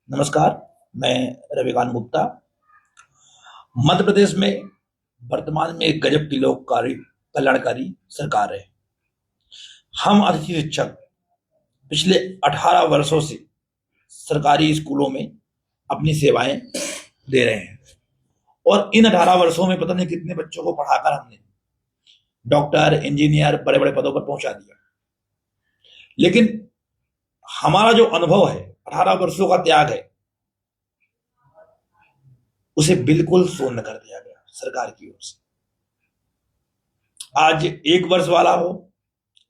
नमस्कार। मैं रविकांत गुप्ता। मध्य प्रदेश में वर्तमान में एक गजब की लोककारी कल्याणकारी सरकार है। हम अतिथि शिक्षक पिछले 18 वर्षों से सरकारी स्कूलों में अपनी सेवाएं दे रहे हैं और इन 18 वर्षों में पता नहीं कितने बच्चों को पढ़ाकर हमने डॉक्टर, इंजीनियर, बड़े बड़े पदों पर पहुंचा दिया। लेकिन हमारा जो अनुभव है, 18 वर्षों का त्याग है, उसे बिल्कुल शून्य कर दिया गया सरकार की ओर से। आज 1 वर्ष वाला हो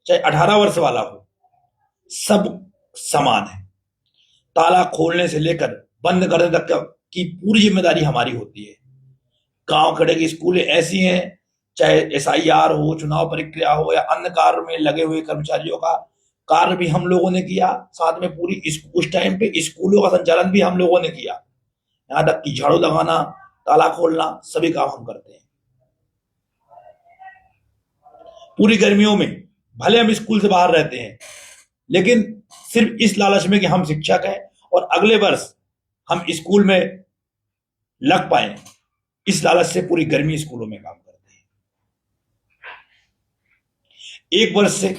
चाहे 18 वर्ष वाला हो, सब समान है। ताला खोलने से लेकर बंद करने तक की पूरी जिम्मेदारी हमारी होती है। गांव खड़े की स्कूलें ऐसी हैं, चाहे एसआईआर हो, चुनाव प्रक्रिया हो या अन्य कार्य में लगे हुए कर्मचारियों का कार्य भी हम लोगों ने किया। साथ में पूरी उस टाइम पे स्कूलों का संचालन भी हम लोगों ने किया। यहां तक कि झाड़ू लगाना, ताला खोलना, सभी काम हम करते हैं। पूरी गर्मियों में भले हम स्कूल से बाहर रहते हैं, लेकिन सिर्फ इस लालच में कि हम शिक्षक हैं और अगले वर्ष हम स्कूल में लग पाए, इस लालच से पूरी गर्मी स्कूलों में काम करते हैं। 1 वर्ष से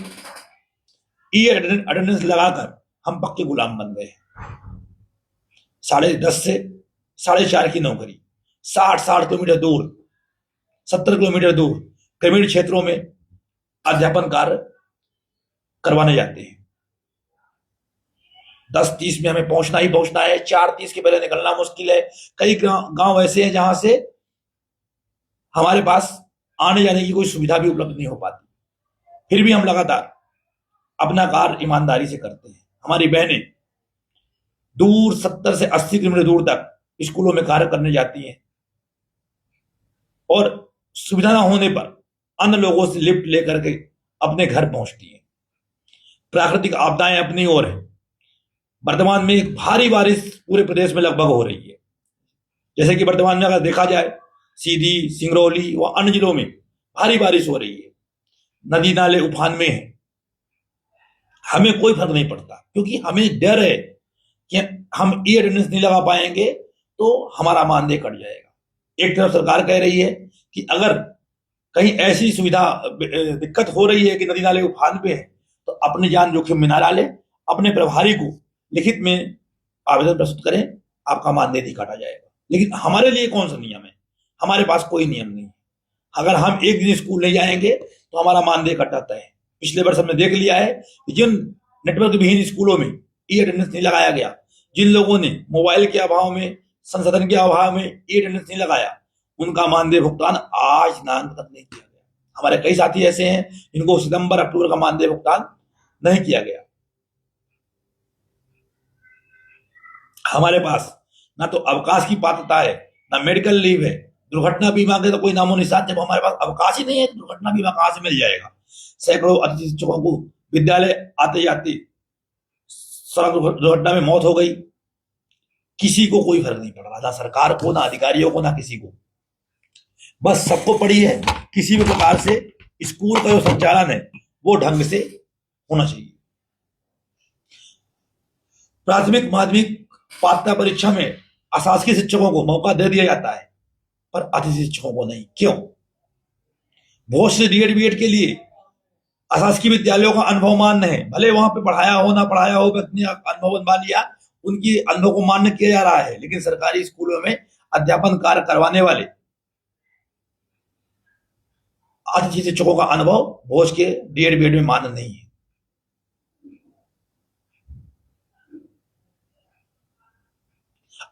ई अटेंडेंस लगाकर हम पक्के गुलाम बन गए। 10:30 से 4:30 की नौकरी, 60 किलोमीटर दूर, 70 किलोमीटर दूर ग्रामीण क्षेत्रों में अध्यापन कार्य करवाने जाते हैं। 10:30 में हमें पहुंचना ही पहुंचना है। 4:30 के पहले निकलना मुश्किल है। कई गांव ऐसे हैं जहां से हमारे पास आने जाने की कोई सुविधा भी उपलब्ध नहीं हो पाती। फिर भी हम लगातार अपना कार्य ईमानदारी से करते हैं। हमारी बहनें दूर 70 से 80 किलोमीटर दूर तक स्कूलों में कार्य करने जाती हैं और सुविधा न होने पर अन्य लोगों से लिफ्ट लेकर के अपने घर पहुंचती हैं। प्राकृतिक आपदाएं अपनी ओर है। वर्तमान में एक भारी बारिश पूरे प्रदेश में लगभग हो रही है। जैसे कि वर्तमान में अगर देखा जाए, सीधी, सिंगरौली व अन्य जिलों में भारी बारिश हो रही है। नदी नाले उफान में है। हमें कोई फर्क नहीं पड़ता, क्योंकि हमें डर है कि हम ई अटेंडेंस नहीं लगा पाएंगे तो हमारा मानदेय कट जाएगा। एक तरफ सरकार कह रही है कि अगर कहीं ऐसी सुविधा दिक्कत हो रही है कि नदी नाले उफान पे है, तो अपनी जान जोखिम में ना डालें, अपने प्रभारी को लिखित में आवेदन प्रस्तुत करें, आपका मानदेय नहीं काटा जाएगा। लेकिन हमारे लिए कौन सा नियम है? हमारे पास कोई नियम नहीं है। अगर हम एक दिन स्कूल नहीं जाएंगे तो हमारा मानदेय कट जाता है। पिछले वर्ष हमने देख लिया है कि जिन नेटवर्क विहीन स्कूलों में ई अटेंडेंस नहीं लगाया गया, जिन लोगों ने मोबाइल के अभाव में, संसाधन के अभाव में ई अटेंडेंस नहीं लगाया, उनका मानदेय भुगतान आज नाम तक नहीं किया गया। हमारे कई साथी ऐसे हैं जिनको सितंबर अक्टूबर का मानदेय भुगतान नहीं किया गया। हमारे पास ना तो अवकाश की पात्रता है, ना मेडिकल लीव है। दुर्घटना बीमा के तो कोई नामो निशान। जब हमारे पास अवकाश ही नहीं है तो दुर्घटना बीमा कहां से मिल जाएगा? सैकड़ों अतिथि शिक्षकों को विद्यालय आते जाते सड़क दुर्घटना में मौत हो गई। किसी को कोई फर्क नहीं पड़ रहा, ना सरकार को, ना अधिकारियों को, ना किसी को। बस सबको पड़ी है किसी भी प्रकार से स्कूल का जो संचालन है वो ढंग से होना चाहिए। प्राथमिक माध्यमिक पात्रता परीक्षा में अशासकीय शिक्षकों को मौका दे दिया जाता है, पर अतिथि शिक्षकों को नहीं। क्यों? बहुत से डीएड बीएड के लिए अशासकीय विद्यालयों का अनुभव मान्य है। भले वहां पे पढ़ाया हो ना पढ़ाया हो, व्यक्ति ने अनुभव बनवा लिया, उनकी अनुभव को मान्य किया जा रहा है। लेकिन सरकारी स्कूलों में अध्यापन कार्य करवाने वाले अतिथि शिक्षकों का अनुभव भोज के डीएड बीएड में मान्य नहीं है।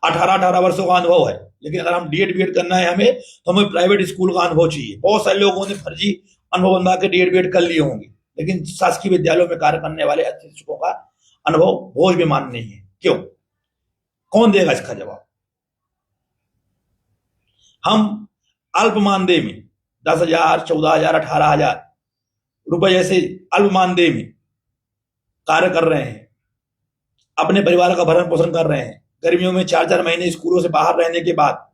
18 वर्षों का अनुभव है, लेकिन अगर हम डीएड बीएड करना है हमें, तो हमें प्राइवेट स्कूल का अनुभव चाहिए। बहुत सारे लोगों ने फर्जी अनुभव बनवा के डीएड बीएड कर लिए होंगे, लेकिन शासकीय विद्यालयों में कार्य करने वाले अतिथि शिक्षकों का अनुभव भोज में मान्य नहीं है। क्यों? कौन देगा इसका जवाब? हम अल्प मानदेय में 10,000, 14,000, 18,000 रुपए जैसे अल्प मानदेय में कार्य कर रहे हैं, अपने परिवार का भरण पोषण कर रहे हैं। गर्मियों में 4-4 महीने स्कूलों से बाहर रहने के बाद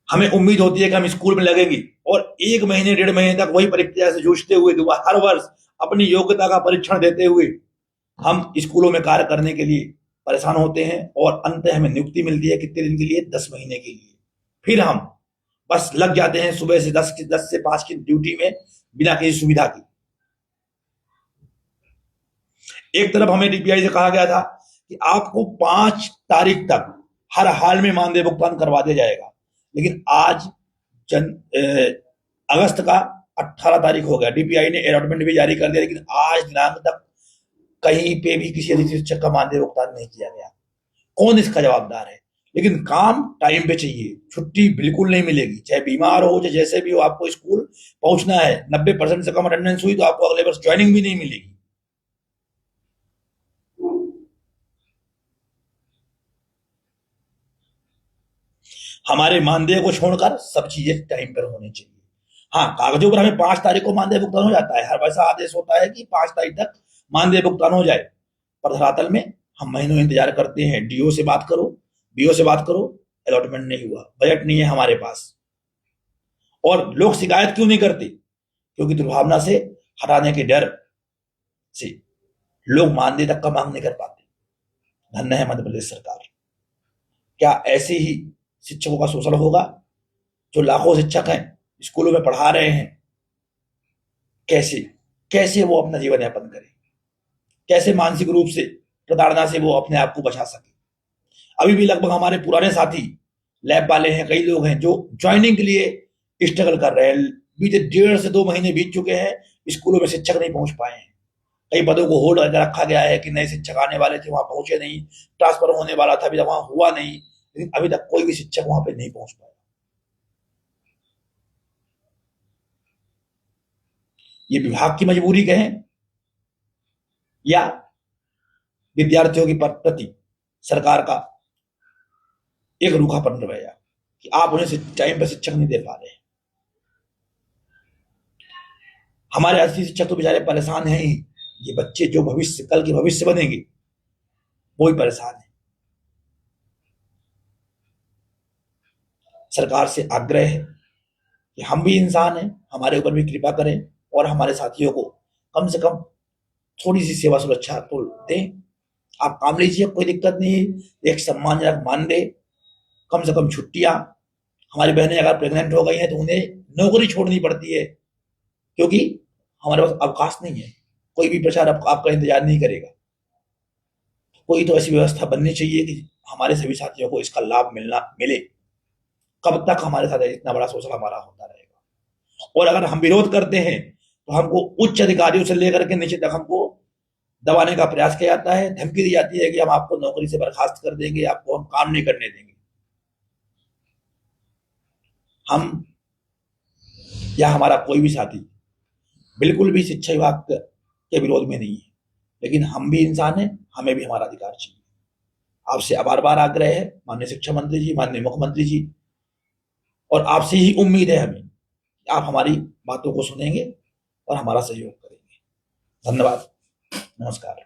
हमें उम्मीद होती है कि हम स्कूल में लगेंगे और 1 महीने 1.5 महीने तक वही प्रक्रिया से जूझते हुए हर वर्ष अपनी योग्यता का परीक्षण देते हुए हम स्कूलों में कार्य करने के लिए परेशान होते हैं और अंत हमें नियुक्ति मिलती है कितने दिन के लिए, 10 महीने के लिए। फिर हम बस लग जाते हैं सुबह से 10 से 5 की ड्यूटी में बिना किसी सुविधा की। एक तरफ हमें डीपीआई से कहा गया था कि आपको 5 तारीख तक हर हाल में मानदेय भुगतान करवा दिया जाएगा, लेकिन आज अगस्त का 18 तारीख हो गया, डीपीआई ने अलॉटमेंट भी जारी कर दिया, लेकिन आज दिनांक तक कहीं पे भी किसी अतिथि शिक्षक का मानदेय भुगतान नहीं किया गया। कौन इसका जवाबदार है? लेकिन काम टाइम पे चाहिए, छुट्टी बिल्कुल नहीं मिलेगी, चाहे बीमार हो चाहे जैसे भी हो, आपको स्कूल पहुंचना है। 90% से कम अटेंडेंस हुई तो आपको अगले वर्ष ज्वाइनिंग भी नहीं मिलेगी। हमारे मानदेय को छोड़कर सब चीजें टाइम पर होनी चाहिए। हाँ, कागजों पर हमें 5 तारीख को मानदेय भुगतान हो जाता है, हर वैसा आदेश होता है कि 5 तारीख तक मानदेय भुगतान हो जाए, पर धरातल में हम महीनों इंतजार करते हैं। डीओ से बात करो, बीओ से बात करो, अलॉटमेंट नहीं हुआ, बजट नहीं है हमारे पास। और लोग शिकायत क्यों नहीं करते? क्योंकि दुर्भावना से, हटाने के डर से लोग मानदेय तक का मांग नहीं कर पाते। धन्य है मध्य प्रदेश सरकार। क्या ऐसे ही शिक्षकों का शोषण होगा? जो लाखों शिक्षक हैं, स्कूलों में पढ़ा रहे हैं, कैसे कैसे वो अपना जीवन यापन करें? कैसे मानसिक रूप से प्रताड़ना से वो अपने आप को बचा सके? अभी भी लगभग हमारे पुराने साथी लैब वाले हैं, कई लोग हैं जो ज्वाइनिंग के लिए स्ट्रगल कर रहे हैं। बीते 1.5 से 2 महीने बीत चुके हैं, स्कूलों में शिक्षक नहीं पहुंच पाए हैं। कई पदों को होल्ड रखा गया है कि नए शिक्षक आने वाले थे, वहां पहुंचे नहीं, ट्रांसफर होने वाला था, अभी तक वहां हुआ नहीं, लेकिन अभी तक कोई भी शिक्षक वहां पे नहीं पहुंच पाया। ये विभाग की मजबूरी कहें या विद्यार्थियों के प्रति सरकार का एक रूखापन रवैया कि आप उन्हें टाइम पर शिक्षक नहीं दे पा रहे। हमारे असली शिक्षक तो बेचारे परेशान हैं ही, ये बच्चे जो भविष्य, कल के भविष्य बनेंगे, वो ही परेशान है। सरकार से आग्रह है कि हम भी इंसान हैं, हमारे ऊपर भी कृपा करें और हमारे साथियों को कम से कम थोड़ी सी सेवा सुरक्षा तो दें। आप काम लीजिए, कोई दिक्कत नहीं है, एक सम्मानजनक मानदेय, कम से कम छुट्टियां। हमारी बहनें अगर प्रेग्नेंट हो गई हैं तो उन्हें नौकरी छोड़नी पड़ती है, क्योंकि हमारे पास अवकाश नहीं है, कोई भी प्रचार आपका इंतजार नहीं करेगा। कोई तो ऐसी व्यवस्था बननी चाहिए कि हमारे सभी साथियों को इसका लाभ मिले। कब तक हमारे साथ इतना बड़ा शोषण हमारा होता रहेगा? और अगर हम विरोध करते हैं तो हमको उच्च अधिकारियों से लेकर के नीचे तक हमको दबाने का प्रयास किया जाता है, धमकी दी जाती है कि हम आपको नौकरी से बर्खास्त कर देंगे, आपको हम काम नहीं करने देंगे। हम या हमारा कोई भी साथी बिल्कुल भी शिक्षा विभाग के विरोध में नहीं है, लेकिन हम भी इंसान हैं, हमें भी हमारा अधिकार चाहिए। आपसे बार बार आग्रह है माननीय शिक्षा मंत्री जी, माननीय मुख्यमंत्री जी, और आपसे ही उम्मीद है हमें कि आप हमारी बातों को सुनेंगे और हमारा सहयोग करेंगे। धन्यवाद, नमस्कार।